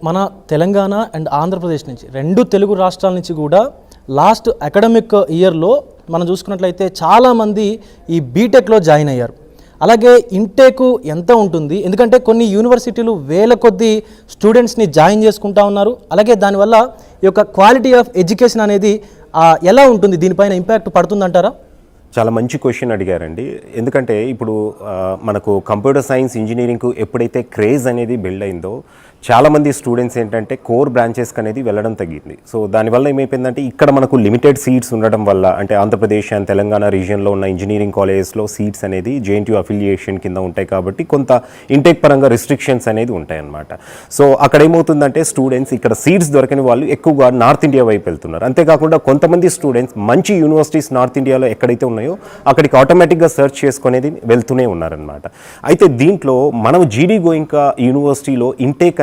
మన తెలంగాణ అండ్ ఆంధ్రప్రదేశ్ నుంచి రెండు తెలుగు రాష్ట్రాల నుంచి కూడా లాస్ట్ అకాడమిక్ ఇయర్లో మనం చూసుకున్నట్లయితే చాలామంది ఈ బీటెక్లో జాయిన్ అయ్యారు. అలాగే ఇంటేకు ఎంత ఉంటుంది, ఎందుకంటే కొన్ని యూనివర్సిటీలు వేల కొద్ది స్టూడెంట్స్ని జాయిన్ చేసుకుంటా ఉన్నారు. అలాగే దానివల్ల ఈ యొక్క క్వాలిటీ ఆఫ్ ఎడ్యుకేషన్ అనేది ఎలా ఉంటుంది, దీనిపైన ఇంపాక్ట్ పడుతుందంటారా? చాలా మంచి క్వశ్చన్ అడిగారండి. ఎందుకంటే ఇప్పుడు మనకు కంప్యూటర్ సైన్స్ ఇంజనీరింగ్కు ఎప్పుడైతే క్రేజ్ అనేది బిల్డ్ అయిందో చాలామంది స్టూడెంట్స్ ఏంటంటే కోర్ బ్రాంచెస్కి అనేది వెళ్ళడం తగ్గింది. సో దానివల్ల ఏమైపోయిందంటే ఇక్కడ మనకు లిమిటెడ్ సీట్స్ ఉండడం వల్ల, అంటే ఆంధ్రప్రదేశ్ అండ్ తెలంగాణ రీజియన్లో ఉన్న ఇంజనీరింగ్ కాలేజెస్లో సీట్స్ అనేది జేఎన్టీయూ అఫిలియేషన్ కింద ఉంటాయి కాబట్టి కొంత ఇంటేక్ పరంగా రిస్ట్రిక్షన్స్ అనేది ఉంటాయన్నమాట. సో అక్కడ ఏమవుతుందంటే స్టూడెంట్స్ ఇక్కడ సీట్స్ దొరకని వాళ్ళు ఎక్కువగా నార్త్ ఇండియా వైపు వెళ్తున్నారు. అంతేకాకుండా కొంతమంది స్టూడెంట్స్ మంచి యూనివర్సిటీస్ నార్త్ ఇండియాలో ఎక్కడైతే ఉన్నాయో అక్కడికి ఆటోమేటిక్గా సెర్చ్ చేసుకునేది వెళ్తూనే ఉన్నారనమాట. అయితే దీంట్లో మనం జీడీ గోయింకా యూనివర్సిటీలో ఇంటేక్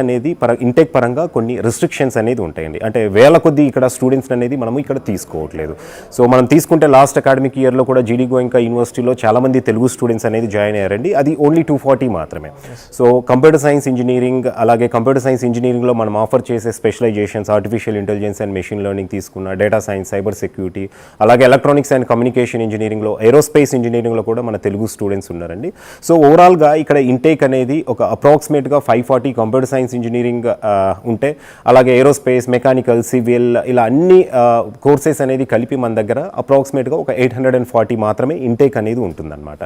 పరంగా కొన్ని రిస్ట్రిక్షన్స్ అనేది ఉంటాయండి. అంటే వేల కొద్ది ఇక్కడ స్టూడెంట్స్ అనేది మనము ఇక్కడ తీసుకోవట్లేదు. సో మనం తీసుకుంటే లాస్ట్ అకాడమిక్ ఇయర్లో కూడా జీడీ గోయింకా యూనివర్సిటీలో చాలామంది తెలుగు స్టూడెంట్స్ అనేది జాయిన్ అయ్యారండి. అది ఓన్లీ 240 మాత్రమే. సో కంప్యూటర్ సైన్స్ ఇంజనీరింగ్, అలాగే కంప్యూటర్ సైన్స్ ఇంజనీరింగ్లో మనం ఆఫర్ చేసే specialisations artificial intelligence and machine learning తీసుకున్న, డేటా సైన్స్, సైబర్ సెక్యూరిటీ, అలాగే ఎలక్ట్రానిక్స్ అండ్ కమ్యూనికేషన్ ఇంజనీరింగ్లో, ఏరోస్పేస్ ఇంజనీరింగ్లో కూడా మన తెలుగు స్టూడెంట్స్ ఉన్నారండి. సో ఓవరాల్గా ఇక్కడ ఇంటేక్ అనేది ఒక అప్రాక్సిమేట్గా 540 కంప్యూటర్ సైన్స్ ఇంజనీరింగ్ ఉంటే, అలాగే ఏరోస్పేస్, మెకానికల్, సివిల్ ఇలా అన్ని కోర్సెస్ అనేది కలిపి మన దగ్గర అప్రాక్సిమేట్గా ఒక 840 మాత్రమే ఇంటేక్ అనేది ఉంటుందన్నమాట.